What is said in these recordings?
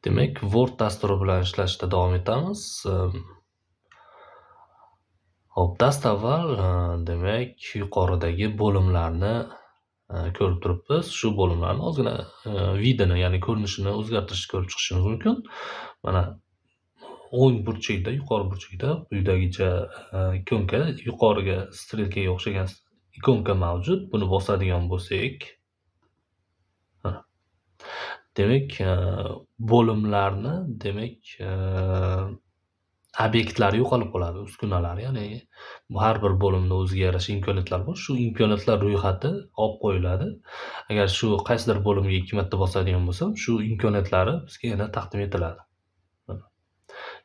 Demak, Word dasturi bilan ishlashda davom etamiz. Hop, dastavval demak, yuqoridagi bo'limlarni ko'rib turibmiz. Shu bo'limlarni ozgina vidini, ya'ni ko'rinishini o'zgartirishni ko'rib chiqishimiz mumkin. Mana o'ng burchakda, yuqori burchakda quyidagicha ikonka, yuqoriga strelkaga o'xshagan ikonka mavjud. Buni bosadigan bo'lsak, demak, bo'limlarni, demak, obyektlari yo'qolib qoladi, uskunalar. Ya'ni har bir bo'limda o'ziga yarasha imkoniyatlar bor. Shu imkoniyatlar ro'yxati olib qo'yiladi. Agar shu qaysidir bo'limga 2 marta bosadigan bo'lsam, shu imkoniyatlari bizga yana taqdim etiladi.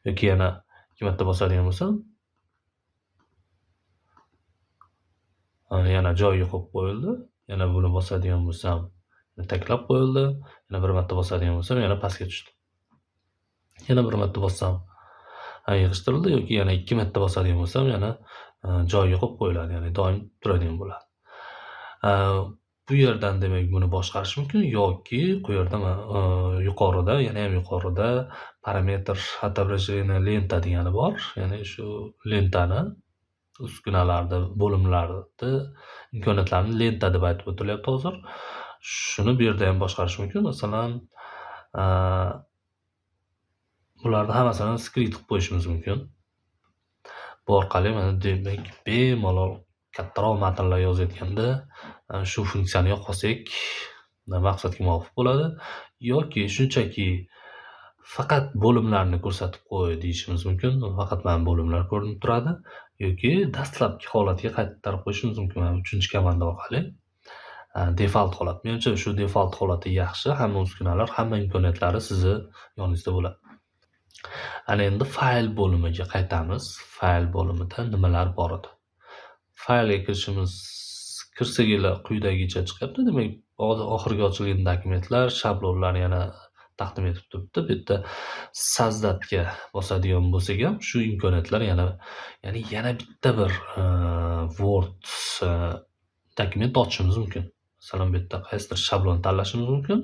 Yoki yana 2 marta bosadigan bo'lsam, yana joyiga qo'yib qo'yildi. Yana buni bosadigan bo'lsam, taklab qo'yildi. Yana bir marta bosadigan bo'lsam, yana pastga tushdi. Yana bir marta bossam, yig'ishtirildi. Yoki yana 2 marta bosadigan bo'lsam, yana joyiga qo'yib qo'yiladi, ya'ni doim turadigan bo'ladi. Bu yerdan demak buni boshqarish mumkin yoki bu yerda yuqorida, yana ham yuqorida parametr отображение lenta degani bor. Ya'ni shu lentani uskunalarda, bo'limlarda imkoniyatlarni lenta deb aytib o'tilyapti hozir. Shuni bu yerda ham boshqarish mumkin. Masalan, bularni hammasini skript qilib qo'yishimiz mumkin. Bu orqali mana demak bemalol kattaroq matnlar yozayotganda shu funksiyani yoqib olsak, maqsadga muvofiq bo'ladi. Yoki shunchaki faqat bo'limlarni ko'rsatib qo'y deyishimiz mumkin. Faqat mana bo'limlar ko'rinib turadi. Yoki dastlabki holatiga qaytarib qo'yishimiz mumkin. Mana 3-komanda orqali. Default holat. Menimcha shu default holati yaxshi. Hamma uskunalar, hamma imkoniyatlari sizni yoningizda bo'ladi. Ana endi fayl bo'limiga qaytamiz. Fayl bo'limida nimalar bor edi? Faylga kirsaglar quyidagicha chiqyapti. Demak, oxirgi ochilgan dokumentlar, shablonlar yana taqdim etib turibdi. Bu yerda Sazdatga bosadigan bo'lsak ham shu imkoniyatlar ya'ni yana bitta bir Word dokument ochishimiz mumkin. Masalan, bu yerda qaysidir shablon tanlashimiz mumkin.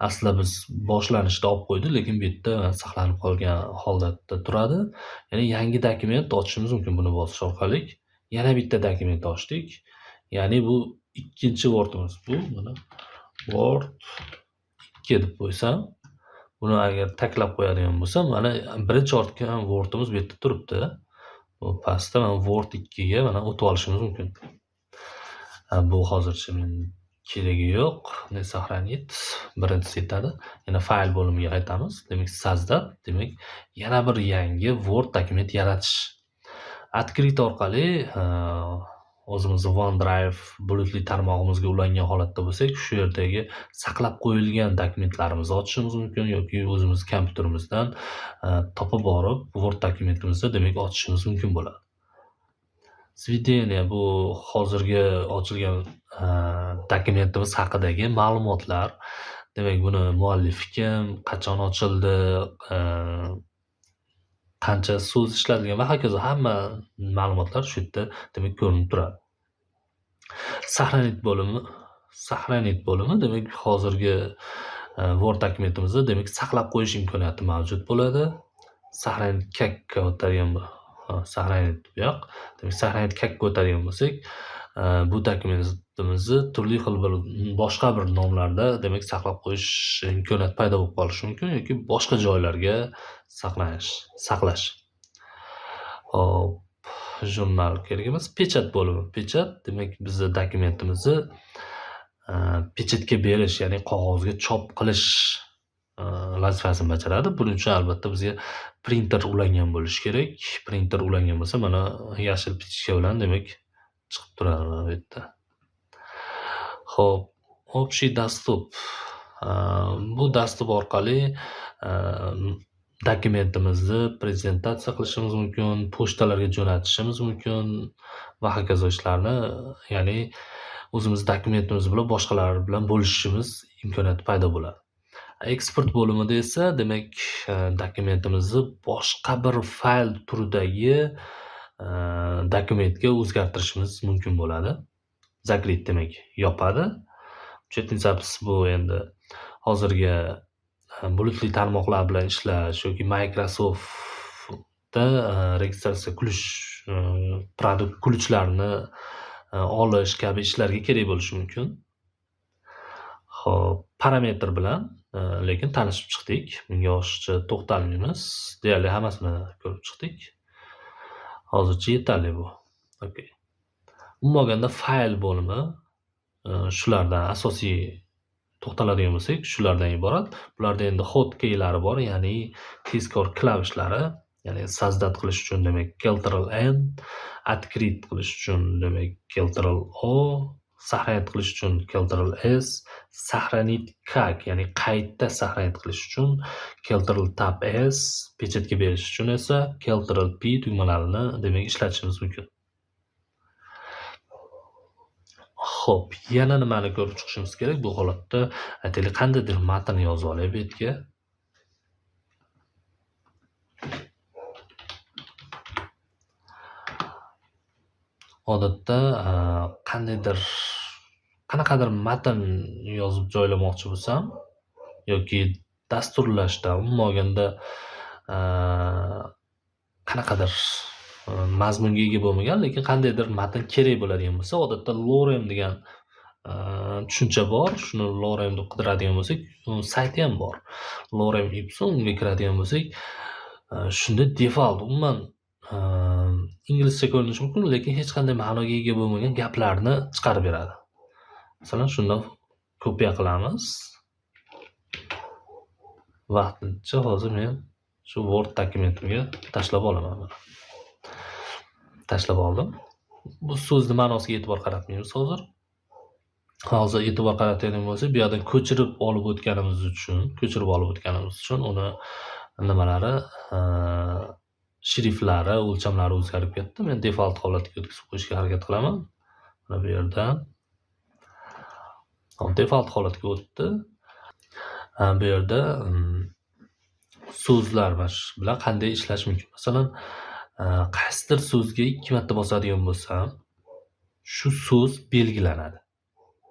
Aslida biz boshlanishda olib qo'ydi, lekin bu yerda saqlanib qolgan holatda turadi. Ya'ni yangi dokument ochishimiz mumkin buni bosish orqali. Yana bitta dokument ochdik. Ya'ni bu ikkinchi Wordimiz. Bu mana Word 2 deb qo'ysam, buni agar taklab qo'yadigan bo'lsam, mana birinchi ortgan Wordimiz bu yerda turibdi. Bu pastda mana Word 2 ga mana o'tib olishimiz mumkin. Bu hozircha men keragi yo'q. Сохранить birinchisi yetadi. Yana fayl bo'limiga qaytamiz. Demak, Sazdat, demak, yana bir yangi Word dokument yaratish. Открыть orqali o'zimizni OneDrive bulutli tarmog'imizga ulangan holatda bo'lsak, shu yerdagi saqlab qo'yilgan dokumentlarimizni ochishimiz mumkin yoki o'zimiz kompyuterimizdan topib borib Word dokumentimizni demak ochishimiz mumkin bo'ladi. Svideniya bu hozirgi ochilgan dokumentimiz haqidagi ma'lumotlar. Demak, buni muallifi kim, qachon ochildi, qancha so'z ishlatilgan va hokazo hamma ma'lumotlar shu yerda demak ko'rinib turadi. Сохранить bo'limi demak hozirgi Word dokumentimizda demak saqlab qo'yish imkoniyati mavjud bo'ladi. Сохранить как o'tadigan Сохранить bu yoq. Demak, Сохранить как o'tadigan bo'lsak, bu dokumentimizni turli xil bir boshqa bir nomlarda demak saqlab qo'yish imkoniyati paydo bo'lib qolishi mumkin yoki boshqa joylarga saqlash. Hop, jurnal kerak emas. Pechat bo'limi. Pechat demak bizning dokumentimizni pechatga berish, ya'ni qog'ozga chop qilish vazifasini bajaradi. Buning uchun albatta bizga printer ulangan bo'lishi kerak. Printer ulangan bo'lsa, mana yashil pechka bilan demak chiqib turadi bu yerda. Xo'p, общий доступ. Bu dastur orqali dokumentimizni prezentatsiya qilishimiz mumkin, pochtalarga jo'natishimiz mumkin va hokazo ishlarni, ya'ni o'zimiz dokumentimiz bilan boshqalar bilan bo'lishishimiz imkoniyati paydo bo'ladi. Eksport bo'limida esa demak dokumentimizni boshqa bir fayl turidagi dokumentga o'zgartirishimiz mumkin bo'ladi. Zakrit demak yopadi. Chetni zapis bu endi hozirgi bulutli tarmoqlar bilan ishlash yoki Microsoftda registratsiya qilish, produkt qiluvchilarni olish kabi ishlarga kerak bo'lishi mumkin. Xo'p, parametr bilan lekin tanishib chiqdik. Bunga oshiqcha to'xtalmaymiz. Deyarli hammasini ko'rib chiqdik. Hozircha yetarli bu. Okay. Umuman olganda fayl bo'limi shulardan asosiy to'xtaladigan bo'lsak, shulardan iborat. Bularda endi hotkeylari bor, ya'ni tezkor klavishlari, ya'ni sozdat qilish uchun demak Ctrl-N, открыть qilish uchun demak Ctrl-O, сохранить qilish uchun Ctrl-S, сохранить как, ya'ni qayta saqlanib qilish uchun Ctrl-Tab-S, pechatga berish uchun esa Ctrl-P tugmalarini demak ishlatishimiz mumkin. Xo'p, yana nimani ko'rib chiqishimiz kerak? Bu holatda aytaylik qandaydir matn yozib olay bu yerga. Odatda qanaqadir matn yozib joylamoqchi bo'lsam yoki dasturlashda umuman olganda qanaqadir mazmunga ega bo'lmagan, lekin qandaydir matn kerak bo'ladigan bo'lsa, odatda lorem degan tushuncha bor. Shuni lorem deb qidiradigan bo'lsak, sayti ham bor. Lorem Ipsum, unga kiradigan bo'lsak, shunda default umuman inglizcha ko'rinishi mumkin, lekin hech qanday ma'noga ega bo'lmagan gaplarni chiqarib beradi. Masalan, shundan kopiya qilamiz. Vaqtincha hozir men shu Word dokumentimga tashlab olaman. Tashlab oldim. Bu so'zni ma'nosiga e'tibor qaratmaymiz hozir. Hozir e'tibor qaratadigan bo'lsak, bu yerdan ko'chirib olib o'tganimiz uchun uni nimalari, shriftlari, o'lchamlari o'zgarib ketdi. Men default holatiga o'tkazib qo'yishga harakat qilaman. Mana bu yerdan default holatga o'tdi. Bu yerda so'zlar bilan qanday ishlash mumkin? Masalan, qaysidir so'zga 2 marta bosadigan bo'lsam, shu so'z belgilanadi.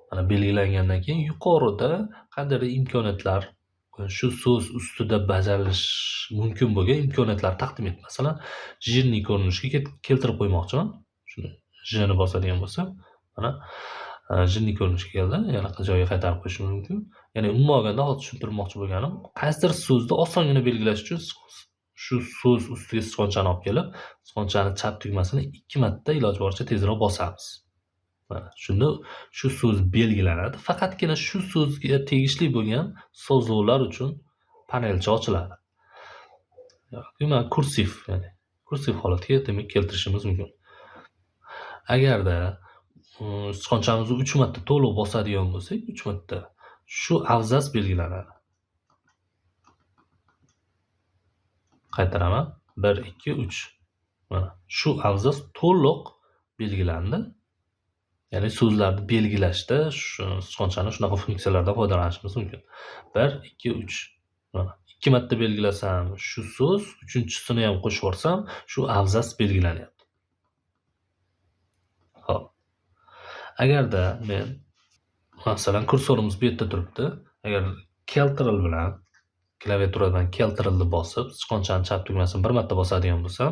Mana belgilangandan keyin yuqorida qandaydir imkoniyatlar, shu so'z ustida bajarilish mumkin bo'lgan imkoniyatlar taqdim etdi. Masalan, jirni ko'rinishga keltirib qo'ymoqchiman. Shuni jirni bosadigan bo'lsam, mana jirni ko'rinishga keldi. Yana joyiga qaytarib qo'yishim mumkin. Ya'ni umuman olganda hozir tushuntirmoqchi bo'lganim, qaysidir so'zni osongina belgilash uchun shu so'z ustiga sichqonchani olib kelib, sichqonchani chap tugmasini 2 marta iloji boricha tezroq bosamiz. Mana shunda shu so'z belgilanadi. Faqatgina shu so'zga tegishli bo'lgan sozuvlar uchun panelcha ochiladi. Mana kursiv, ya'ni kursiv holatiga demak keltirishimiz mumkin. Agarda sichqonchamizni 3 marta to'liq bosadigan bo'lsak, 3 marta shu abzas belgilanadi. Qaytaraman. 1 2 3. Mana shu abzas to'liq belgilandi. Ya'ni so'zlarni belgilashda shu sichqonchani shunaqa funksiyalardan foydalanishimiz mumkin. 1 2 3. Mana 2 marta belgilasam shu so'z, 3-chisini ham qo'shib yuborsam, shu abzas belgilanyapti. Xo'p. Agarda men masalan kursorimiz bu yerda turibdi. Agar Ctrl bilan klaviaturadan Ctrl ni bosib, sichqonchani chap tugmasini bir marta bosadigan bo'lsam,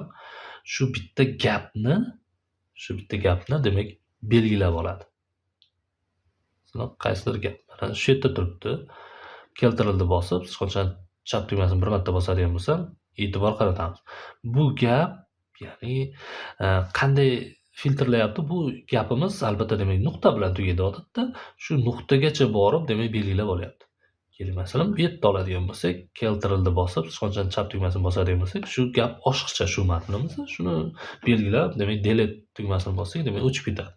shu bitta gapni demak belgilab oladi. Masalan, qaysidir gap mana shu yerda turibdi. Ctrl ni bosib, sichqonchani chap tugmasini bir marta bosadigan bo'lsam, e'tibor qaratamiz. Bu gap, ya'ni qanday filtrlayapti? Bu gapimiz albatta demak nuqta bilan tugaydi odatda. Shu nuqtagacha borib demak belgilab olyapti. Keling, masalan, bu yerda oladigan bo'lsak, Ctrl ni bosib, sichqonchani chap tugmasini bosadigan bo'lsak, shu gap oshiqcha shu matnimiz, shuni belgilab, demak delete tugmasini bossak, demak o'chib ketadi.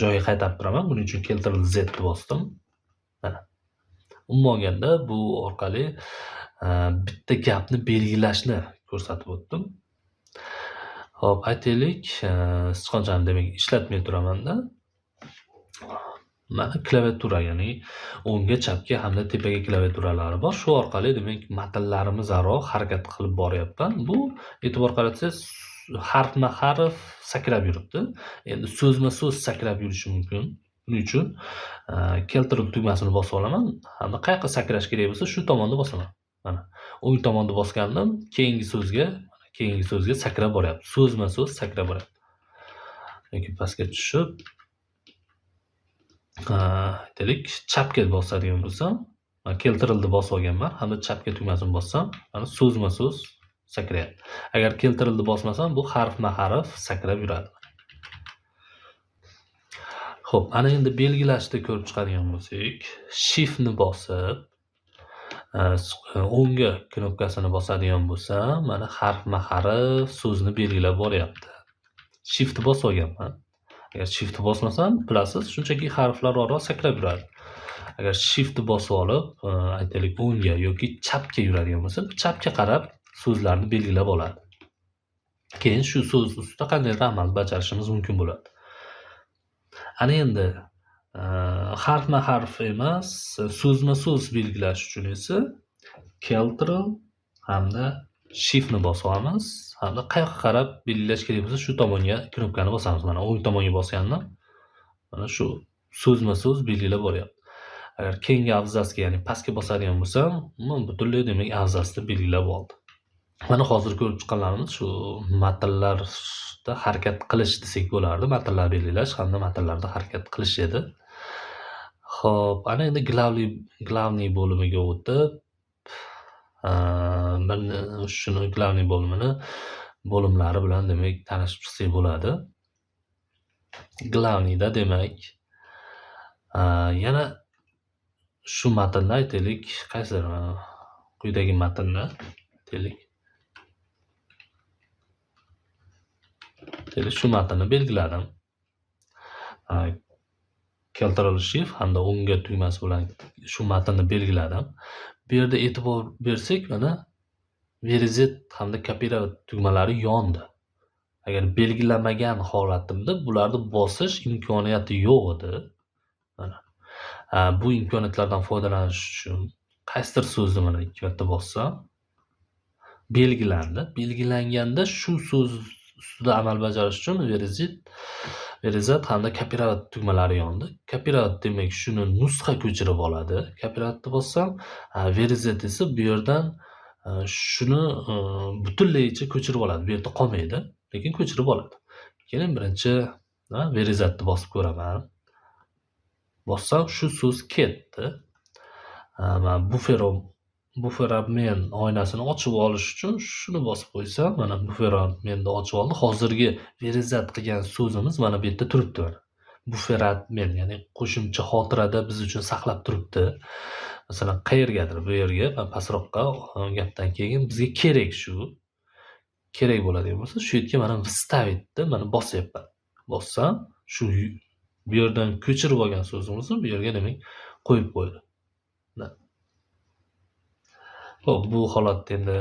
Joyiga qaytarib turaman. Buning uchun Ctrl Z ni bosdim. Mana. Umuman olganda bu orqali bitta gapni belgilashni ko'rsatib o'tdim. Xo'p, aytaylik, sichqonchani demak ishlatmay turamanda. Mana klaviatura, ya'ni o'ngga, chapga hamda tepaga klaviaturalari bor. Shu orqali demak matnlarimiz aro harakat qilib boryapman. Bu e'tibor qaratsangiz harfma-harf sakrab yuribdi. Endi so'zma-so'z sakrab yurishi mumkin. Buning uchun keltiruv tugmasini bosib olaman hamda qayerga sakrash kerak bo'lsa shu tomonni bosaman. Mana o'ng tomonni bosgandim, keyingi so'zga sakrab boryapti. So'zma-so'z sakrab boryapti. Yoki pastga tushib aytaylik chapga bosadigan bo'lsam, mana keltirildi bosib olganman hamda chapga tugmasini bossam, mana so'zma-so'z sakrayapti. Agar keltirildi bosmasam bu harfma-harf sakrab yuradi. Xo'p, ana endi belgilashda ko'rib chiqadigan bo'lsak, shift ni bosib o'ngga knopkasini bosadigan bo'lsam, mana harfma-harf so'zni belgilab boryapti. Shift bosib olganman. Agar shift bosmasam, bilasiz, shunchaki harflar oro sakrab yuradi. Agar shift bosib olib, aytaylik o'ngga yoki chapga yuradigan bo'lsa, chapga qarab so'zlarni belgilab oladi. Keyin shu so'z ustida qandaydir amal bajarishimiz mumkin bo'ladi. Ana endi harfma-harf emas, so'zma-so'z belgilash uchun esa keltiruv hamda shift ni bosib olamiz. Hamda qayerga qarab belgilash kerak bo'lsa, shu tomonga knopkani bosamiz. Mana o'ng tomonga bosgandim. Mana shu so'zma-so'z belgilab boryapti. Agar keyingi abzatsga, ya'ni pastga bosadigan bo'lsam, butunlay demak abzatsni belgilab oldi. Mana hozir ko'rib chiqqanlarimiz shu matnlarda harakat qilish desak bo'lardi. Matnlar belgilash hamda matnlarda harakat qilish edi. Xo'p, ana endi glavniy bo'limiga o'tib, shuni glavniy bo'limlari bilan demak tanishib chiqsak bo'ladi. Glavniyda demak yana shu matnda aytaylik, qaysidir quyidagi matnda aytaylik shu matnni belgiladim. Keltirildi shift hamda o'ngga tugmasi bilan shu matnni belgiladim. Bu yerda e'tibor bersak, mana verizet hamda kopirovat tugmalari yondi. Agar belgilamagan holatimda bularni bosish imkoniyati yo'q edi. Mana bu imkoniyatlardan foydalanish uchun qaysidir so'zni mana 2 marta bossam belgilandi. Belgilanganda shu so'z ustida amal bajarish uchun verizet hamda kopirovat tugmalari yondi. Kopirovat demak shuni nusxa ko'chirib oladi. Kopiravatni bossam, verizet esa bu yerdan shuni butunlaycha ko'chirib oladi. Bu yerda qolmaydi, lekin ko'chirib oladi. Keyin birinchi verizetni bosib ko'raman. Bossam shu so'z ketdi. Men buferabmen oynasini ochib olish uchun shuni bosib qo'ysam, mana buferabmenni ochib oldi. Hozirgi verizet qilgan so'zimiz mana bu yerda turibdi mana. Buferabmen, ya'ni qo'shimcha xotirada biz uchun saqlab turibdi. Masalan, qayergadir bu yerga pastroqqa gapdan keyin bizga kerak bo'ladigan bo'lsa, shu yerga mana вставить mana bosyapman. Bossam, shu bu yerdan ko'chirib olgan so'zimizni bu yerga demak qo'yib qo'ydi. Xo'p, bu holatda endi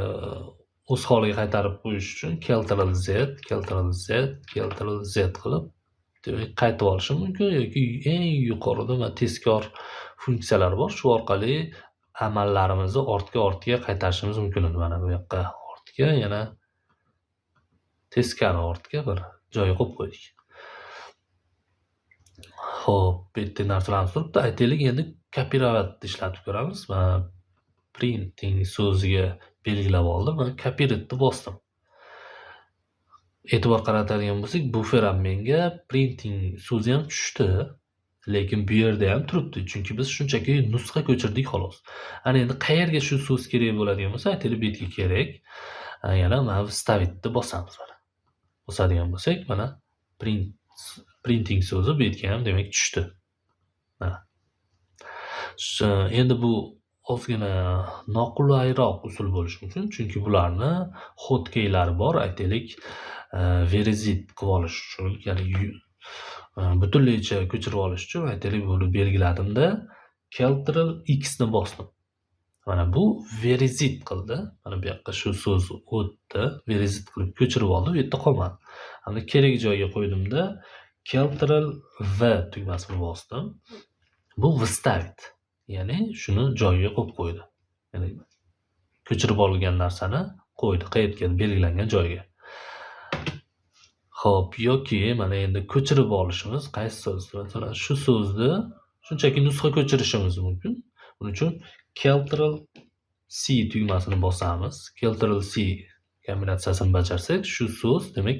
o'z holiga qaytarib qo'yish uchun Ctrl Z qilib demak qaytib olishim mumkin yoki eng yuqorida mana tezkor funksiyalar bor. Shu orqali amallarimizni ortga qaytarishimiz mumkin edi. Mana bu yoqqa ortga, yana teskari ortga bir joyga qo'yib qo'ydik. Xo'p, bu yerda narsalarimiz turibdi. Aytaylik, endi kopiravatni ishlatib ko'ramiz. Mana printing so'ziga belgilab oldim. Mana kopiratni bosdim. E'tibor qaratadigan bo'lsak, buferabmenga printing so'zi ham tushdi, lekin bu yerda ham turibdi, chunki biz shunchaki nusxa ko'chirdik xolos. Ana endi qayerga shu so'z kerak bo'ladigan bo'lsa, aytaylik bu yerga kerak. Yana mana вставить bosamiz mana. Bosadigan bo'lsak, mana printing so'zi bu yerga ham demak tushdi. Mana. Endi bu ozgina noqulayroq usul bo'lishi mumkin, chunki bularni hotkeylari bor, aytaylik, verizet qilib olish uchun, ya'ni butunlaycha ko'chirib olish uchun aytaylik buni belgiladimda Ctrl X ni bosdim. Mana bu verizet qildi. Mana bu yoqqa shu so'z o'tdi, verizet qilib ko'chirib oldi, bu yerda qolmadi. Hamda kerak joyga qo'ydimda Ctrl V tugmasini bosdim. Bu вставить, ya'ni shuni joyiga qo'yib qo'ydi. Ya'ni ko'chirib olgan narsani qo'ydi, qayerga belgilangan joyga. Xo'p, yoki mana endi ko'chirib olishimiz qaysi so'zni? Masalan, shu so'zni shunchaki nusxa ko'chirishimiz mumkin. Buning uchun Ctrl+C tugmasini bosamiz. Ctrl+C kombinatsiyasini bajarsak, shu so'z demak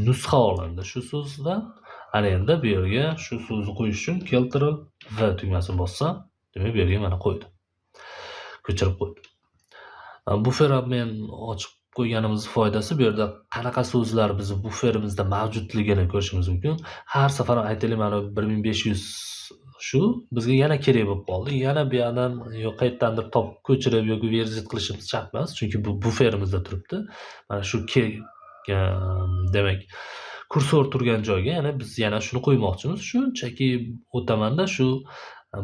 nusxa olindi. Shu so'zdan ana endi bu yerga shu so'zni qo'yish uchun Ctrl+V tugmasini bossam, demak bu yerga mana qo'ydi. Ko'chirib qo'ydi. Buffer obmen ochib qo'yganimiz foydasi bu yerda qanaqa so'zlar biz bufferimizda mavjudligini ko'rishimiz mumkin. Har safar aytaylik mana 1500 shu bizga yana kerak bo'lib qoldi. Yana bu yerdan yo qayerdandir topib ko'chirib yoki verzit qilishimiz shart emas, chunki bu bufferimizda turibdi. Mana shu demak kursor turgan joyga yana biz yana shuni qo'ymoqchimiz. Shunchaki o'tamanda shu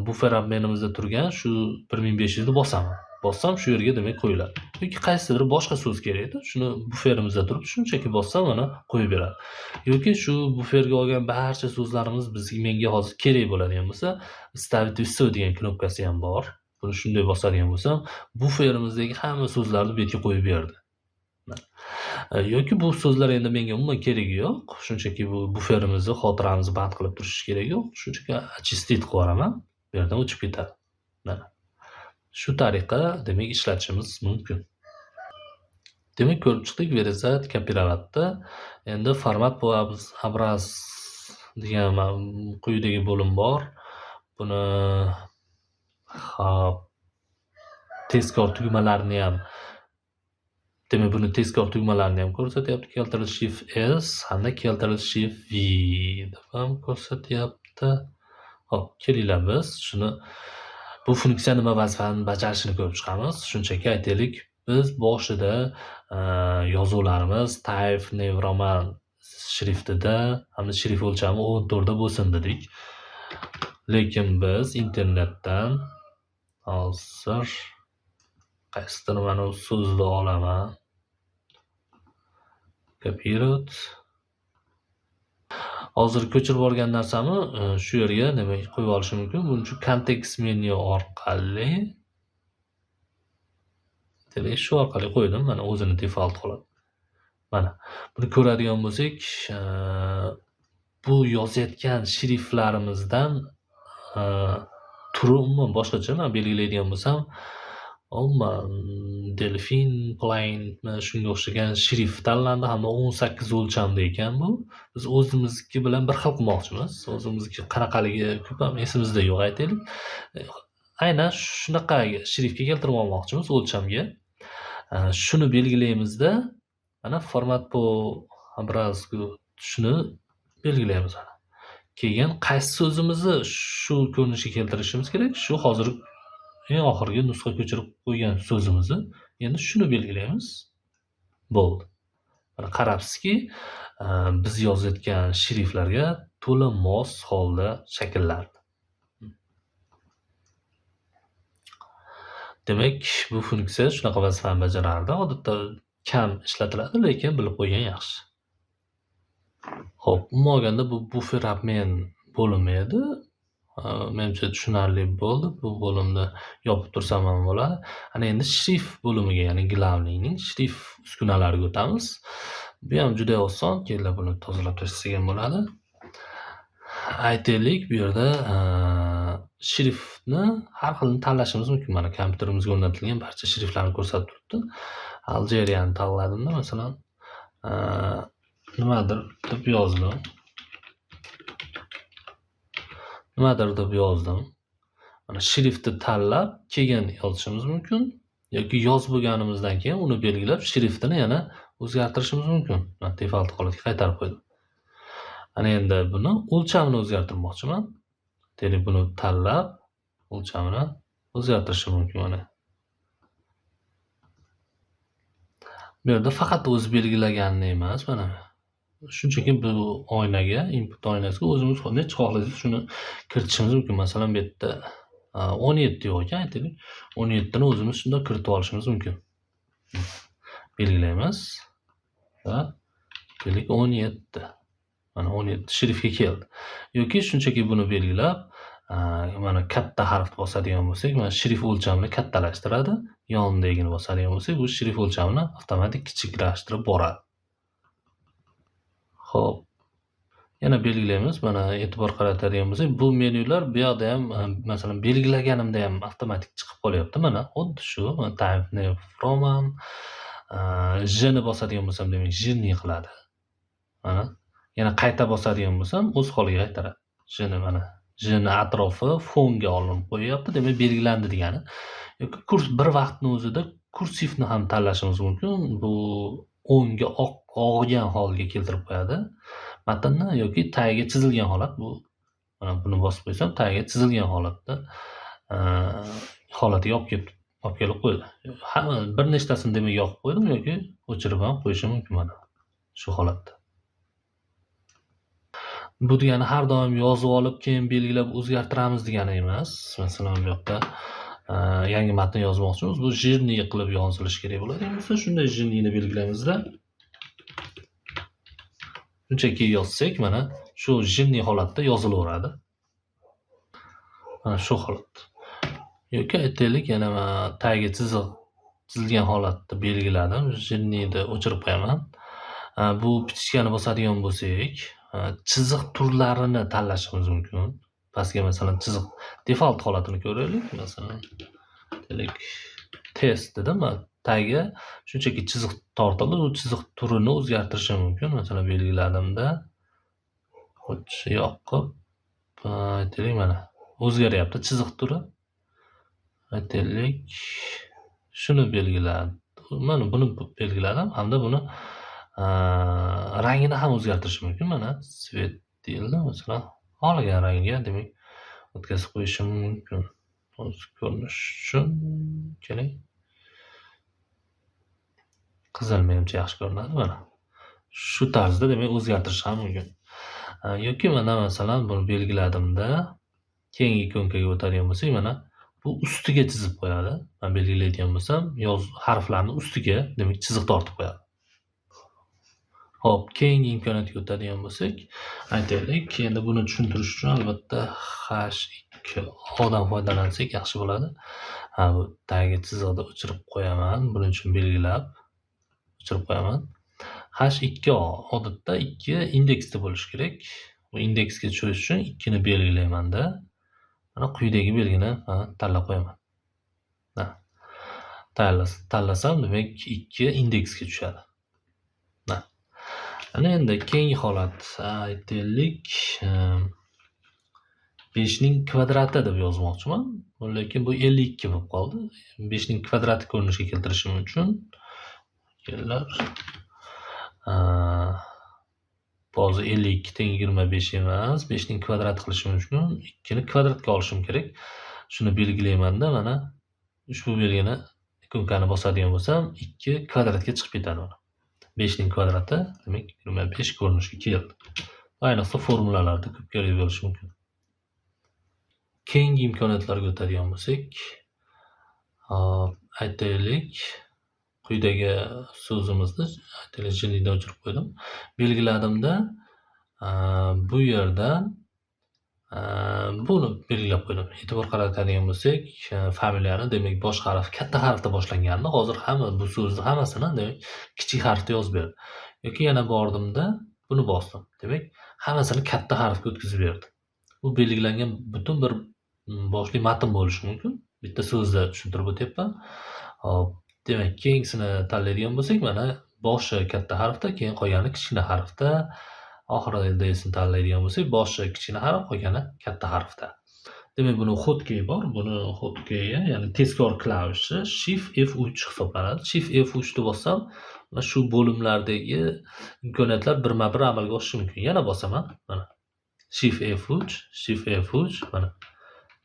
buffer obmenimizda turgan shu 1500 ni bosaman. Bossam shu yerga demak qo'yiladi. Yoki qaysidir boshqa so'z kerak edi. Shuni bufferimizda turib shunchaki bossam mana qo'yib beradi. Yoki shu bufferga olgan barcha so'zlarimiz menga hozir kerak bo'ladigan bo'lsa, ставить всё degan knopkasi ham bor. Buni shunday bosadigan bo'lsam, bufferimizdagi hamma so'zlarni bu yerga qo'yib berdi. Yoki bu so'zlar endi menga umuman keragi yo'q. Shunchaki bu bufferimizni, xotiramizni band qilib turish keragi yo'q. Shunchaki очистить qilib yuboraman. Bu yerdan o'chib ketadi. Mana. Shu tariqa demak ishlatishimiz mumkin. Demak ko'rib chiqdik, verizat kopirovati. Endi format bu obraz degan quyidagi bo'lim bor. Buni hop tezkor tugmalarini ham demak buni tezkor tugmalarini ham ko'rsatyapti. Ctrl+Shift+S hamda Ctrl+Shift+V deb ham ko'rsatyapti. Hop, kelinglar biz shuni bu funksiya nima vazifani bajarishini ko'rib chiqamiz. Shunchaki aytaylik, biz boshida yozuvlarimiz Type New Roman shriftida hamda shrift o'lchami 14 da bo'lsin dedik. Lekin biz internetdan hozir qaysidir mana so'zni olaman. Kopirot. Hozir ko'chirib olgan narsamni shu yerga demak qo'yib olishim mumkin. Buning uchun kontekst menu orqali demak shu orqali qo'ydim. Mana o'zini default qilib. Mana buni ko'radigan bo'lsak, bu yozayotgan shriftlarimizdan turi umuman boshqacha. Men belgilaydigan bo'lsam, Delfin, Plain shunga o'xshagan shrift tanlandi hamda 18 o'lchamda ekan bu. Biz o'zimizniki bilan bir xil qilmoqchimiz. O'zimizniki qanaqaligi ko'p ham esimizda yo'q aytaylik. Aynan shunaqa shriftga keltirib olmoqchimiz o'lchamga. Shuni belgilaymizda mana format po obraz shuni belgilaymiz mana. Keyin qaysi so'zimizni shu ko'rinishga keltirishimiz kerak? Shu hozir eng oxirgi nusxa ko'chirib qo'ygan so'zimizni endi shuni belgilaymiz. Bo'ldi. Mana qarabsizki, biz yozayotgan shriftlarga to'la mos holda shakllandi. Demak, bu funksiya shunaqa vazifani bajarardi. Odatda kam ishlatiladi, lekin bilib qo'ygan yaxshi. Xo'p, umuman olganda bu buffer obmen bo'limi edi. Menimcha tushunarli bo'ldi. Bu bo'limni yopib tursam ham bo'ladi. Ana endi shrift bo'limiga, ya'ni glavniyning shrift uskunalariga o'tamiz. Bu ham juda oson. Kelinglar buni tozalab tashlasak ham bo'ladi. Aytaylik, bu yerda shriftni har xilini tanlashimiz mumkin. Mana kompyuterimizga o'rnatilgan barcha shriftlarni ko'rsatib turibdi. Algeriyani tanladimda, masalan, nimadir deb yozdim. Mana shriftni tanlab, keyin yozishimiz mumkin yoki yozib bo'lganimizdan keyin uni belgilab, shriftini yana o'zgartirishimiz mumkin. Mana default holatiga qaytarib qo'ydim. Ana endi buni o'lchamini o'zgartirmoqchiman. Demak, buni tanlab, o'lchamini o'zgartirishim mumkin mana. Bu yerda faqat o'zi belgilaganini emas, mana. Shunchaki bu oynaga, input oynasiga o'zimiz necha xohlasangiz shuni kiritishimiz mumkin. Masalan, bu yerda 17 yo'q ekan, aytaylik. 17 ni o'zimiz shunda kiritib olishimiz mumkin. Belgilaymiz va delik 17. Mana 17 shriftga keldi. Yoki shunchaki buni belgilab, mana katta harf bosadigan bo'lsak, mana shrift o'lchamini kattalashtiradi. Yonidagini bosadigan bo'lsak, bu shrift o'lchamini avtomatik kichiklashtirib boradi. Xo'p, yana belgilaymiz. Mana e'tibor qaratadigan bo'lsak, bu menyular bu yoqda ham, masalan, belgilaganimda ham avtomatik chiqib qolyapti. Mana xuddi shu type name from ham, J ni bosadigan bo'lsam, demak, Jni qiladi. Mana. Yana qayta bosadigan bo'lsam, o'z holiga qaytaradi. Jni mana. Jni atrofi fonga olinib qo'yyapti, demak, belgilandi degani. Yoki bir vaqtning o'zida kursivni ham tanlashimiz mumkin. Bu o'ngga og'gan holga keltirib qo'yadi matnni yoki tagiga chizilgan holat bu. Mana buni bosib qo'ysam, tagiga chizilgan holatda holatiga olib kelib qo'ydi. Hamma bir nechtasini demak yoqib qo'ydim yoki o'chirib ham qo'yishim mumkin mana shu holatda. Bu degani har doim yozib olib, keyin belgilab o'zgartiramiz degani emas. Masalan, bu yoqda yangi matn yozmoqchimiz. Bu jirni qilib yozilishi kerak bo'ladigan bo'lsa, shunday jirnini belgilaymizda. Shunchaki yozsak, mana shu jirni holatda yozilaveradi. Mana shu holat. Yoki aytaylik, yana tagiga chizilgan holatda belgiladim. Jirnini o'chirib qo'yaman. Bu pichkani bosadigan bo'lsak, chiziq turlarini tanlashimiz mumkin. Pastga masalan chiziq default holatini ko'raylik. Masalan, aytaylik test dedim, tagiga shunchaki chiziq tortildi, u chiziq turini o'zgartirishim mumkin. Masalan, belgiladimda xuddi yoqib, aytaylik mana o'zgaryapti chiziq turi. Aytaylik shuni belgiladim. Mana buni belgiladim hamda buni rangini ham o'zgartirishim mumkin. Mana svet deyildi, masalan, xohlagan rangga demak o'tkazib qo'yishim mumkin. O'z ko'rinish uchun keling. Qizil menimcha yaxshi ko'rinadi mana. Shu tarzda demak o'zgartirish ham mumkin. Yoki mana masalan buni belgiladimda keyingi ikonkaga o'tadigan bo'lsak, mana bu ustiga chizib qo'yadi. Men belgilaydigan bo'lsam, harflarni ustiga demak chiziq tortib qo'yadi. Xo'p, keyingi imkoniyatga o'tadigan bo'lsak, aytaylik, endi buni tushuntirish uchun albatta H2O dan foydalansak yaxshi bo'ladi. Bu tagiga chiziqni o'chirib qo'yaman. Buning uchun belgilab o'chirib qo'yaman. H2O odatda 2 indeksda bo'lishi kerak. Bu indeksga tushish uchun 2 ni belgilayman-da. Mana quyidagi belgini tanlab qo'yaman. Tanlasam, demak 2 indeksga tushadi. Ana endi keyingi holat aytaylik 5 ning kvadrati deb yozmoqchiman. Lekin bu 52 bo'lib qoldi. 5 ning kvadrati ko'rinishga keltirishim uchun kelar hozir 52 teng 25 emas, 5 ning kvadrati qilishim uchun 2 ni kvadratga olishim kerak. Shuni belgilayman-da, mana ushbu belgini ikonkani bosadigan bo'lsam, 2 kvadratga chiqib ketadi mana. 5 ning kvadrati demak 25 ko'rinishga keldi. Ayniqsa formulalarda ko'p kerak bo'lishi mumkin. Keyingi imkoniyatlarga o'tadigan bo'lsak, aytaylik quyidagi so'zimizni aytaylik jinnidan o'chirib qo'ydim. Belgiladimda bu yerdan buni belgilab qo'ydim. E'tibor qaratadigan bo'lsak, familiyani demak bosh harf katta harfda boshlanganini, hozir hamma bu so'zni hammasini demak kichik harfda yozib berdi. Yoki yana bordimda buni bosdim. Demak, hammasini katta harfga o'tkazib berdi. Bu belgilangan butun bir boshli matn bo'lishi mumkin. Bitta so'zda tushuntirib o'tyapman. Hop, demak, keyingisini tanlaydigan bo'lsak, mana boshi katta harfda, keyin qolgani kichkina harfda. Oxirida esa tanlaydigan bo'lsak, boshi kichkina harf, qolgani katta harfda. Demak, buni hotkey bor. Buni hotkeyga, ya'ni tezkor klavishi Shift F3 hisoblanadi. Shift F3 ni bossam, mana shu bo'limlardagi imkoniyatlar birma-bir amalga oshishi mumkin. Yana bosaman, mana Shift F3, mana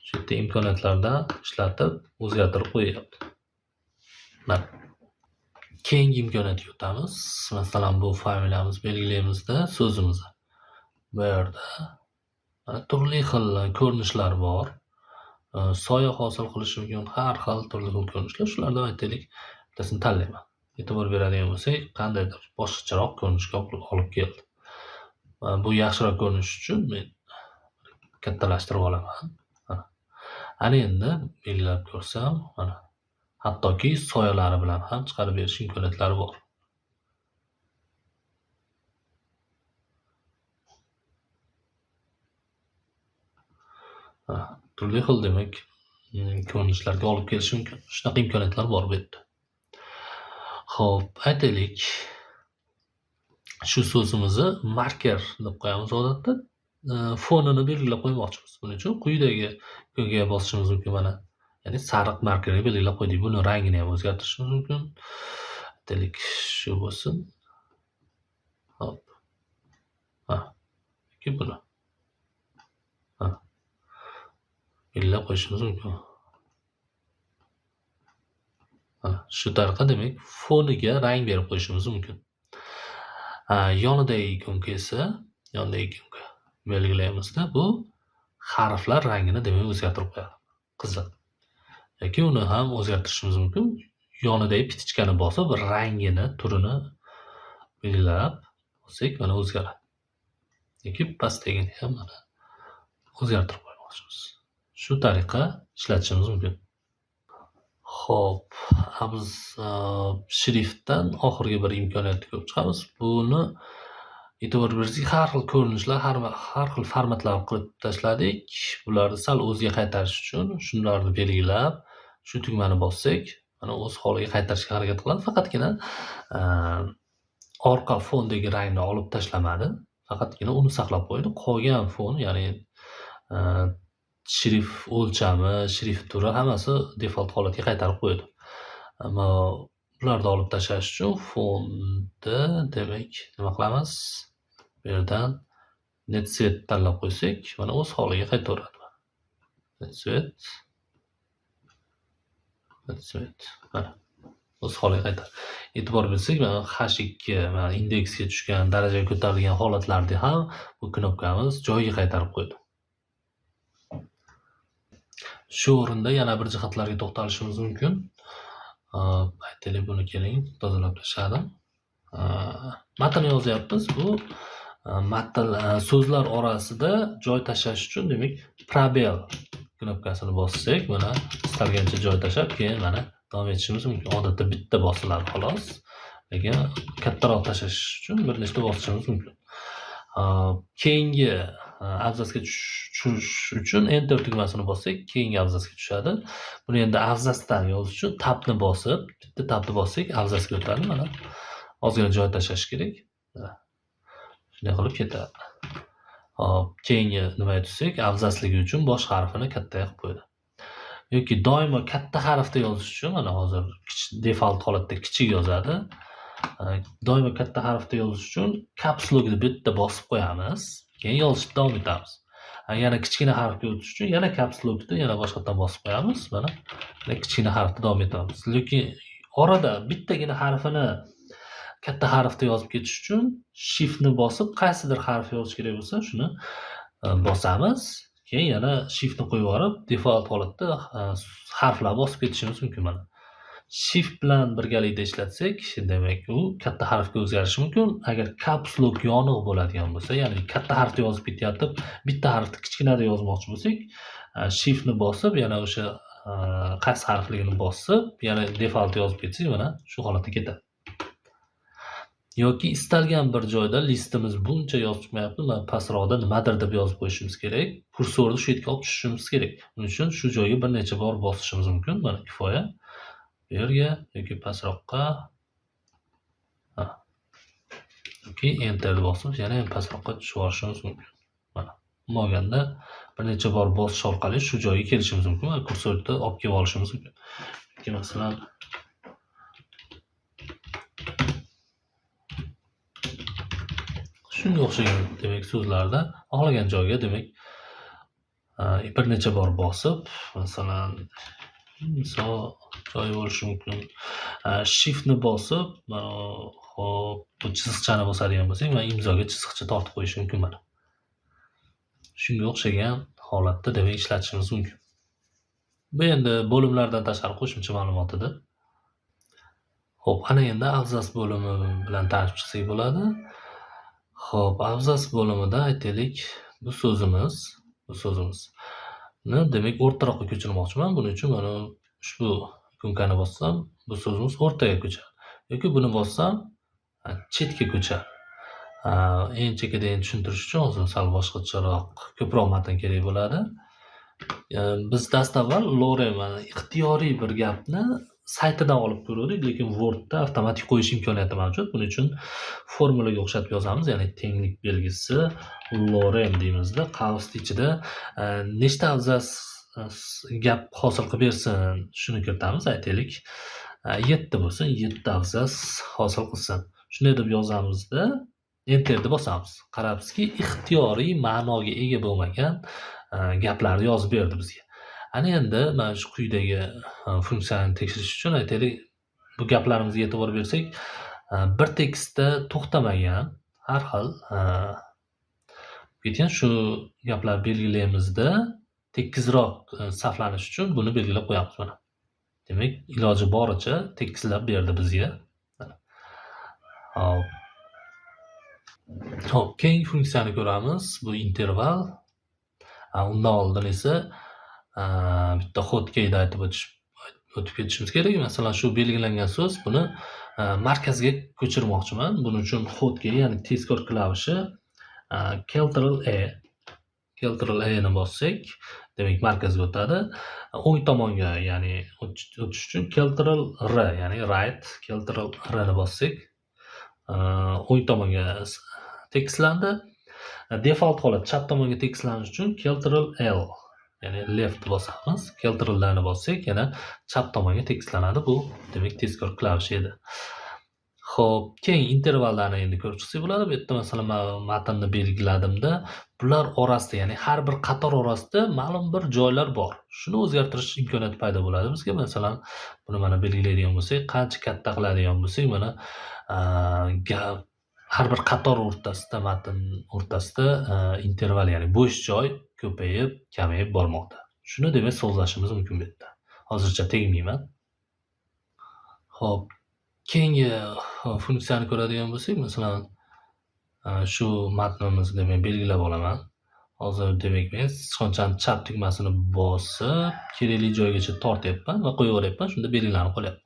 shu yerda imkoniyatlardan ishlatib o'zgartirib qo'yapti. Mana keyingi imkoniyatga o'tamiz. Masalan, bu familiyamiz belgilaymizda so'zimizni. Bu yerda turli xil ko'rinishlar bor. Soya hosil qilish mumkin, har xil turli xil ko'rinishlar. Shulardan aytaylik, bittasini tanlayman. E'tibor beradigan bo'lsak, qandaydir boshqacharoq ko'rinishga olib keldi. Bu yaxshiroq ko'rinish uchun men kattalashtirib olaman. Ana endi belgilab ko'rsam, mana hattoki soyalari bilan ham chiqarib berish imkoniyatlari bor. turli xil demak ko'rinishlarga olib kelishi mumkin. Shunaqa imkoniyatlar bor bu yerda. Xo'p, aytaylik. Shu so'zimizni marker deb qo'yamiz odatda. Fonini belgilab qo'ymoqchimiz. Buning uchun quyidagi ko'rga bosishimiz mumkin mana. Ya'ni sariq markerni belgilab qo'ydik. Buni rangini ham o'zgartirishimiz mumkin. Aytaylik, shu bo'lsin. Hop. Buni. Belgilab qo'yishimiz mumkin. Shu tariqa demak foniga rang berib qo'yishimiz mumkin. Yonidagi ikonga esa, belgilaymizda bu harflar rangini demak o'zgartirib qo'yadi. Qizil. Yoki uni ham o'zgartirishimiz mumkin. Yonidagi pitichkani bosib, rangini, turini belgilab olsak, mana o'zgaradi. Yoki pastdagini ham mana o'zgartirib qo'ymoqchimiz. Shu tariqa ishlatishimiz mumkin. Xo'p, biz shriftdan oxirgi bir imkoniyatni ko'rib chiqamiz. Buni e'tibor bersak, har xil ko'rinishlar, har xil formatlar qilib tashladik. Bularni sal o'ziga qaytarish uchun shunlarni belgilab, shu tugmani bossak, mana o'z holiga qaytarishga harakat qiladi. Faqatgina orqa fondagi rangni olib tashlamadi. Faqatgina uni saqlab qo'ydi. Qolgan fon, ya'ni shrift o'lchami, shrift turi hammasi default holatga qaytarib qo'ydi. Ammo bularni olib tashlash uchun fonni demak nima qilamiz? Bu yerdan net svet tanlab qo'ysak, mana o'z holiga qaytaveradi. Net svet. Mana o'z holiga qaytadi. E'tibor bersak, mana H2, mana indeksga tushgan, darajaga ko'tarilgan holatlarda ham bu knopkamiz joyiga qaytarib qo'ydi. Shu o'rinda yana bir jihatlarga to'xtalishimiz mumkin. Aytaylik, buni keling tozalab tashladim. Matn yozyapmiz. Bu matn so'zlar orasida joy tashlash uchun demak probel knopkasini bossak, mana istalgancha joy tashlab, keyin mana davom etishimiz mumkin. Odatda bitta bosiladi xolos. Lekin kattaroq tashlash uchun bir nechta bosishimiz mumkin. Keyingi abzasga tushish uchun enter tugmasini bossak, keyingi abzasga tushadi. Buni endi abzasdan yozish uchun tabni bosib, bitta tabni bossak, abzasga o'tadi. Mana ozgina joy tashlash kerak. Shunday qilib ketadi. Hop, keyingi nimaga tushsak, abzasligi uchun bosh harfini katta qilib qo'ydi. Yoki doimo katta harfda yozish uchun mana hozir default holatda kichik yozadi. Doimo katta harfda yozish uchun caps lockni bitta bosib qo'yamiz. Keyin yozishda davom etamiz. Yana kichkina harfga o'tish uchun yana caps lockni yana boshqadan bosib qo'yamiz. Mana kichkina harfda davom etamiz. Lekin orada bittagina harfini katta harfda yozib ketish uchun shiftni bosib, qaysidir harf yozish kerak bo'lsa, shuni bosamiz. Keyin yana shiftni qo'yib yuborib, default holatda harflar bosib ketishimiz mumkin mana. Shift bilan birgalikda ishlatsak, demak u katta harfga o'zgarishi mumkin. Agar caps lock yoniq bo'ladigan bo'lsa, ya'ni katta harfda yozib ketyapti, bitta harfni kichkinada yozmoqchi bo'lsak, shiftni bosib, yana o'sha qaysi harfligini bosib, yana default yozib ketsak, mana shu holatga ketadi. Yoki istalgan bir joyda listimiz buncha yozib chiqmayapti, mana pastroqda nimadir deb yozib qo'yishimiz kerak. Kursorni shu yerga olib tushishimiz kerak. Buning uchun shu joyga bir necha bor bosishimiz mumkin. Mana kifoya. Bu yerga yoki pastroqqa. Yoki enter bosib, yana ham pastroqqa tushib olishimiz mumkin. Mana bo'lganda bir necha bor bosish orqali shu joyga kelishimiz mumkin. Va kursorni olib kelib olishimiz mumkin. Yoki masalan shunga o'xshagan demak so'zlarda xohlagan joyga demak bir necha bor bosib, masalan joy bo'lishi mumkin. Shiftni bosib, mana hop bu chiziqchani bosadigan bo'lsak, mana imzoga chiziqcha tortib qo'yish mumkin mana. Shunga o'xshagan holatda demak ishlatishimiz mumkin. Bu endi bo'limlardan tashqari qo'shimcha ma'lumot edi. Xo'p, ana endi abzas bo'limi bilan tanishib chiqsak bo'ladi. Xo'p, abzas bo'limida aytaylik, bu so'zimizni demak o'rtaroqqa ko'chirmoqchiman. Buning uchun mana ushbu ikonani bossam, bu so'zimiz o'rtaga ko'chadi. Yoki buni bossam, chetga ko'chadi. Eng chekkadan tushuntirish uchun hozir sal boshqacharoq, ko'proq matn kerak bo'ladi. Biz dastavval lorem ixtiyoriy bir gapni saytidan olib ko'ruvdik, lekin Wordda avtomatik qo'yish imkoniyati mavjud. Buning uchun formulaga o'xshatib yozamiz, ya'ni tenglik belgisi lorem deymizda. Qavsni ichida nechta abzas gap hosil qilib bersin, shuni kiritamiz. Aytaylik, 7 bo'lsin, 7 abzas hosil qilsin. Shunday deb yozamizda, enterni bosamiz. Qarabsizki, ixtiyoriy ma'noga ega bo'lmagan gaplarni yozib berdi bizga. Ana endi mana shu quyidagi funksiyani tekshirish uchun aytaylik, bu gaplarimizga e'tibor bersak, bir tekstda to'xtamagan har xil ketgan shu gaplar belgilaymizda tekisroq saflanish uchun buni belgilab qo'yamiz mana. Demak, iloji boricha tekislab berdi bizga. Hop, keyingi funksiyani ko'ramiz. Bu interval. Undan oldin esa bitta xotkeyni aytib o'tib ketishimiz kerak. Masalan, shu belgilangan so'z, buni markazga ko'chirmoqchiman. Buning uchun xotkey, ya'ni tezkor klavishi Ctrl A ni bossak, demak markazga o'tadi. O'ng tomonga, ya'ni o'tish uchun Ctrl R, ya'ni right, Ctrl R ni bossak, o'ng tomonga tekislandi. Default holat chap tomonga tekislanish uchun Ctrl L, ya'ni left bosamiz. Ctrl L ni bossak, yana chap tomonga tekislanadi. Bu demak tezkor klavish edi. Xo'p, keyin intervallarni endi ko'rib chiqsak bo'ladi. Bu yerda masalan matnni belgiladimda, bular orasida, ya'ni har bir qator orasida ma'lum bir joylar bor. Shuni o'zgartirish imkoniyati paydo bo'ladi bizga. Masalan, buni mana belgilaydigan bo'lsak, qancha katta qiladigan bo'lsak, mana har bir qator o'rtasida, matn o'rtasida interval, ya'ni bo'sh joy ko'payib, kamayib bormoqda. Shuni demak sozlashimiz mumkin bu yerda. Hozircha tegmayman. Xo'p, keyingi funksiyani ko'radigan bo'lsak, masalan, shu matnimizni demak belgilab olaman. Hozir demak men sichqonchani chap tugmasini bosib, kerakli joygacha tortyapman va qo'yaveryapman. Shunda belgilanib qolyapti.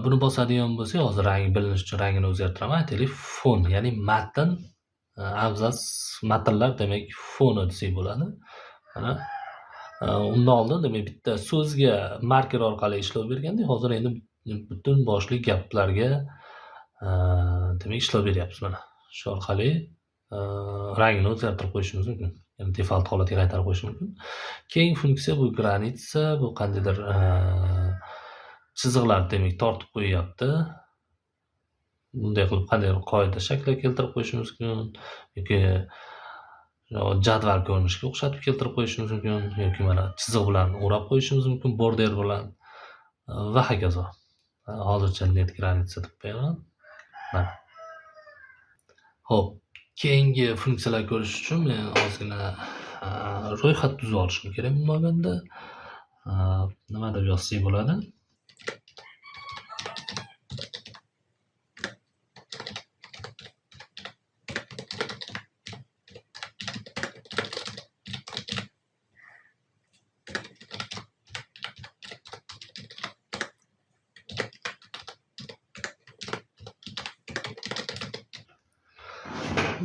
Buni bosadigan bo'lsak, hozir rangi bilinish uchun rangini o'zgartiraman. Aytaylik, fon, ya'ni matn, abzas matnlar demak foni desak bo'ladi. Mana undan oldin demak bitta so'zga marker orqali ishlov bergandik. Hozir endi butun boshli gaplarga demak ishlov beryapmiz mana. Shu orqali rangini o'zgartirib qo'yishimiz mumkin. Ya'ni default holatiga qaytarib qo'yish mumkin. Keyingi funksiya bu granitsa, bu qandaydir chiziqlar demak tortib qo'yyapti. Bunday qilib qandaydir qoida shaklga keltirib qo'yishimiz mumkin yoki jadval ko'rinishiga o'xshatib keltirib qo'yishimiz mumkin yoki mana chiziq bilan o'rab qo'yishimiz mumkin, border bilan va hokazo. Hozircha net granitsa deb qo'yaman. Mana. Xo'p, keyingi funksiyalar ko'rish uchun men ozgina ro'yxat tuzib olishim kerak. Bo'lganda nima deb yozsak bo'ladi?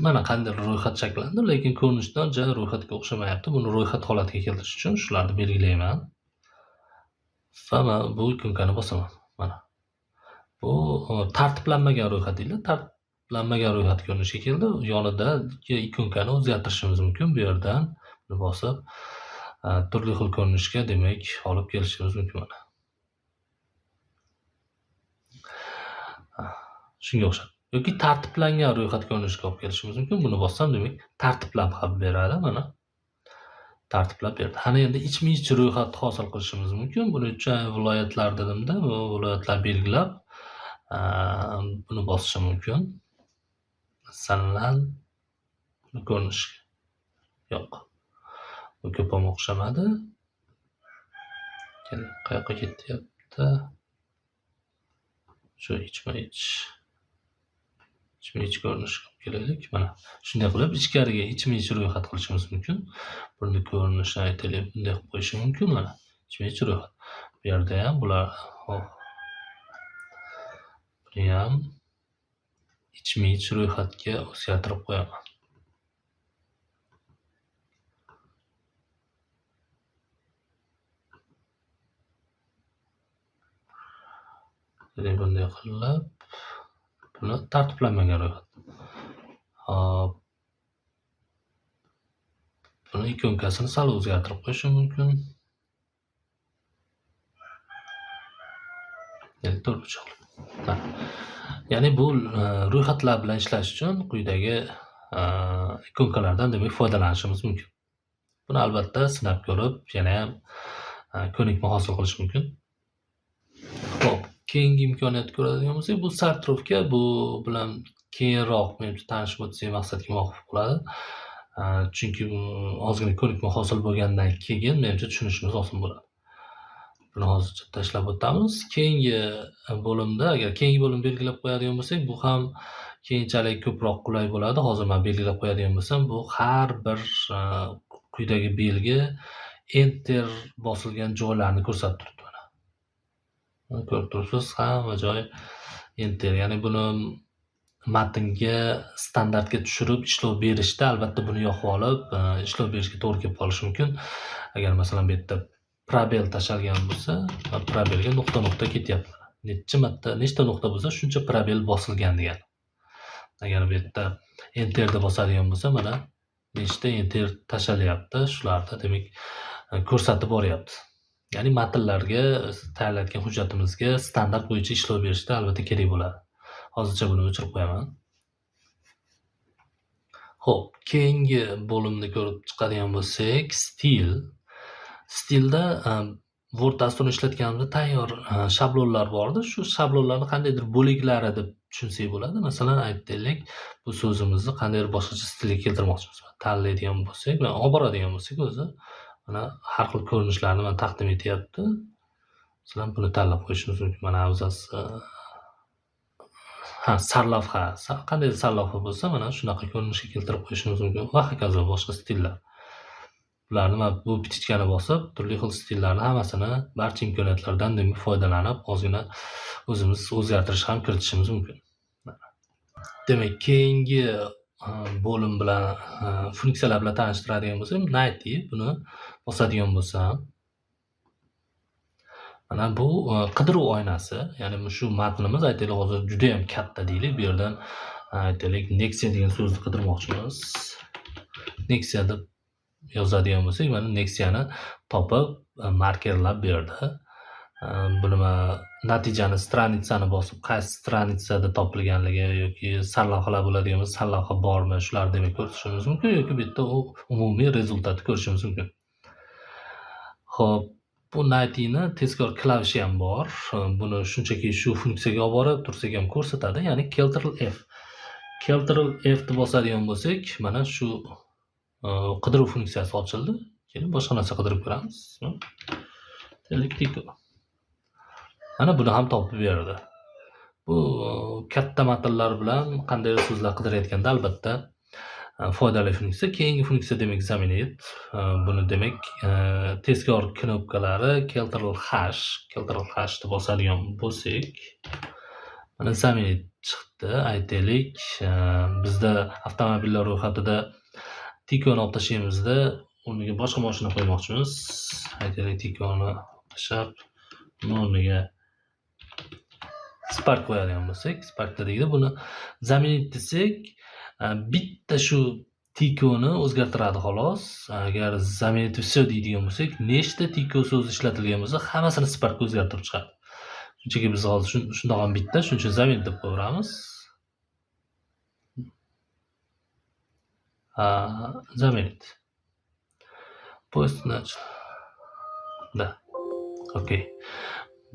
Mana qanday ro'yxat shakllandi, lekin ko'rinishdan ro'yxatga o'xshamayapti. Buni ro'yxat holatiga keltirish uchun shularni belgilayman. Va mana bu ikonkani bosaman. Mana. Bu tartiblanmagan ro'yxat deyiladi. Tartiblanmagan ro'yxat ko'rinishga keldi. Yonida ikonkani o'zgartirishimiz mumkin. Bu yerdan buni bosib, turli xil ko'rinishga demak olib kelishimiz mumkin mana. Shunga o'xshab. Yoki tartiblangan ro'yxat ko'rinishga olib kelishimiz mumkin. Buni bossam demak tartiblab ham beradi mana. Tartiblab berdi. Ana endi ichma-ich ro'yxat hosil qilishimiz mumkin. Buning uchun viloyatlar dedimda, bu viloyatlar belgilab buni bosishim mumkin. Masalan, bu ko'rinishga. Yo'q. Bu ko'pam o'xshamadi. Qayoqqa ketyapti? Shu ichma-ich ko'rinishga olib kelaylik. Mana shunday qilib ichkariga ichma-ich ro'yxat qilishimiz mumkin. Buni ko'rinishini aytaylik, bunday qilib qo'yishim mumkin mana. Ichma-ich ro'yxat. Bu yerda ham bular buni ham ichma-ich ro'yxatga o'zgartirib qo'yaman. Demak, bunday qilib buni tartiblanmagan ro'yxat. Hop. Buni ikonkasini sal o'zgartirib qo'yishim mumkin. Ya'ni to'rtbuchoqli. Ya'ni bu ro'yxatlar bilan ishlash uchun quyidagi ikonkalardan demak foydalanishimiz mumkin. Buni albatta sinab ko'rib, yana ham ko'nikma hosil qilish mumkin. Xo'p, keyingi imkoniyatni ko'radigan bo'lsak, bu sortirovka. Bu bilan keyinroq menimcha tanishib o'tsak maqsadga muvofiq bo'ladi. Chunki ozgina ko'nikma hosil bo'lgandan keyin menimcha tushunishimiz oson bo'ladi. Buni hozircha tashlab o'tamiz. Keyingi bo'limda, agar keyingi bo'lim belgilab qo'yadigan bo'lsak, bu ham keyinchalik ko'proq qulay bo'ladi. Hozir men belgilab qo'yadigan bo'lsam, bu har bir quyidagi belgi enter bosilgan joylarni ko'rsatib turibdi mana. Ko'rib turibsiz, hamma joy enter. Ya'ni buni matnga standartga tushirib ishlov berishda albatta buni yoqib olib, ishlov berishga to'g'ri kelib qolishi mumkin. Agar masalan bu yerda probel tashalgan bo'lsa, probelga nuqta-nuqta ketyapti. Nechta nuqta bo'lsa, shuncha probel bosilgan degani. Agar bu yerda enterni bosadigan bo'lsa, mana nechta enter tashalyapti, shularni demak ko'rsatib boryapti. Ya'ni matnlarga, tayyorlayotgan hujjatimizga standart bo'yicha ishlov berishda albatta kerak bo'ladi. Hozircha buni o'chirib qo'yaman. Xo'p, keyingi bo'limni ko'rib chiqadigan bo'lsak, stil. Stilda Word dasturini ishlatganimizda tayyor shablonlar bordi. Shu shablonlarni qandaydir bo'laklari deb tushunsak bo'ladi. Masalan, aytaylik, bu so'zimizni qandaydir boshqacha stilga keltirmoqchimiz. Tanlaydigan bo'lsak va olib boradigan bo'lsak, o'zi mana har xil ko'rinishlarni mana taqdim etyapti. Masalan, buni tanlab qo'yishimiz mumkin. Mana abzas sarlavha. Qandaydir sarlavha bo'lsa, mana shunaqa ko'rinishga keltirib qo'yishimiz mumkin va hokazo boshqa stillar. Bularni men bu pichkani bosib, turli xil stillarni hammasini barcha imkoniyatlardan demak foydalanib, ozgina o'zimiz o'zgartirish ham kiritishimiz mumkin. Demak, keyingi bo'lim bilan funksiyalar bilan tanishtiradigan bo'lsam, native buni bosadigan bo'lsam, mana bu qidiruv oynasi, ya'ni shu matnimiz aytaylik hozir juda ham katta deylik, bu yerdan aytaylik Nexia degan so'zni qidirmoqchimiz. Nexia deb yozadigan bo'lsak, mana Nexia'ni topib markerlab berdi. Buni natijani stranitsani bosib, qaysi stranitsada topilganligi yoki sarlavhalar bo'ladigan bo'lsa, sarlavha bormi, shularni demak ko'rsatishimiz mumkin yoki bu yerda umumiy rezultatni ko'rishimiz mumkin. Xo'p, bu native'ni tezkor klavishi ham bor. Buni shunchaki shu funksiyaga olib borib tursak ham ko'rsatadi, ya'ni Ctrl+F. Ctrl+F ni bosadigan bo'lsak, mana shu qidiruv funksiyasi ochildi. Keyin boshqa narsa qidirib ko'ramiz. Tiko. Mana buni ham topib berdi. Bu katta matnlar bilan qanday so'zlar qidirayotganda albatta foydali funksiya. Keyingi funksiya demak zaminit. Buni demak tezkor knopkalari Ctrl+H ni bosadigan bo'lsak, mana zaminit chiqdi. Aytaylik, bizda avtomobillar ro'yxatida Tikoni olib tashlaymizda, o'rniga boshqa mashina qo'ymoqchimiz. Aytaylik, Tikoni tashlab, o'rniga Spark qo'yadigan bo'lsak, Sparkda deydi, buni zaminit desak, bitta shu Tikoni o'zgartiradi xolos. Agar zaminit все deydigan bo'lsak, nechta Tiko so'zi ishlatilgan bo'lsa, hammasini Sparkga o'zgartirib chiqadi. Shunchaki biz hozir shundoq ham bitta, shuning uchun zaminit deb qo'yamiz. Zaminit. Da. Okey.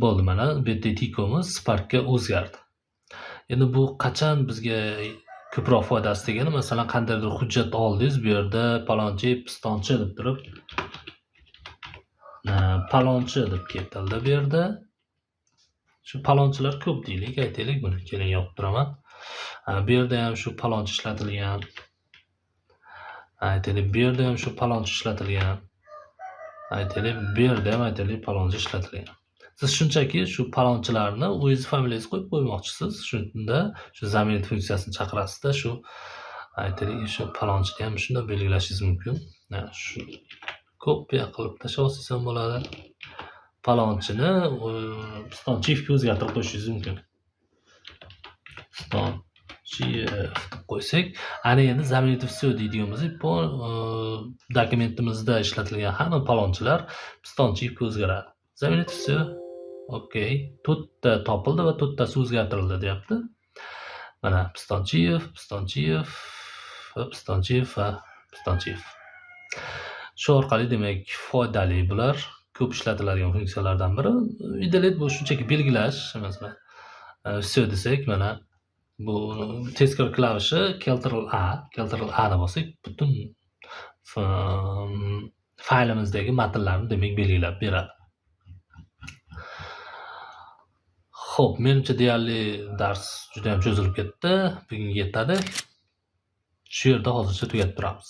Bo'ldi, mana bu yerda Tikomiz Sparkga o'zgardi. Endi bu qachon bizga ko'proq foydasi tegani, masalan, qandaydir hujjat oldingiz, bu yerda palonchi, pistonchi deb turib, palonchi deb ketildi bu yerda. Shu palonchilar ko'p deylik, aytaylik, buni keling yopib turaman. Bu yerda ham shu palonchi ishlatilgan. Aytaylik, bu yerda ham shu palonchi ishlatilgan. Aytaylik, bu yerda ham aytaylik palonchi ishlatilgan. Siz shunchaki shu palonchilarni o'zingiz familiyangiz qo'yib qo'ymoqchisiz. Shunda shu zaminit funksiyasini chaqirasizda, shu aytaylik, shu palonchini ham shunda belgilashingiz mumkin. Shu kopiya qilib tashlab olsangiz ham bo'ladi. falonchini pistonchiyevga o'zgartirib qo'yishingiz mumkin. Pistonchiyev deb qo'ysak, ana endi zaменить всё deydigan bo'lsak, bu dokumentimizda ishlatilgan hamma falonchilar pistonchiyevga o'zgaradi. Zaменить всё. Okey. 4 ta topildi va 4 tasi o'zgartirildi deyapti. Mana Pistonchiyev va Pistonchiyev. Shu orqali demak foydali bular. Ko'p ishlatiladigan funksiyalardan biri. Idalet bu shunchaki belgilash, masalan, всё desak, mana bu tezkor klavishi Ctrl A ni bossak, butun faylimizdagi matnlarni demak belgilab beradi. Xo'p, menimcha deyarli dars juda ham cho'zilib ketdi. Bugunga yetadi. Shu yerda hozircha tugatib turamiz.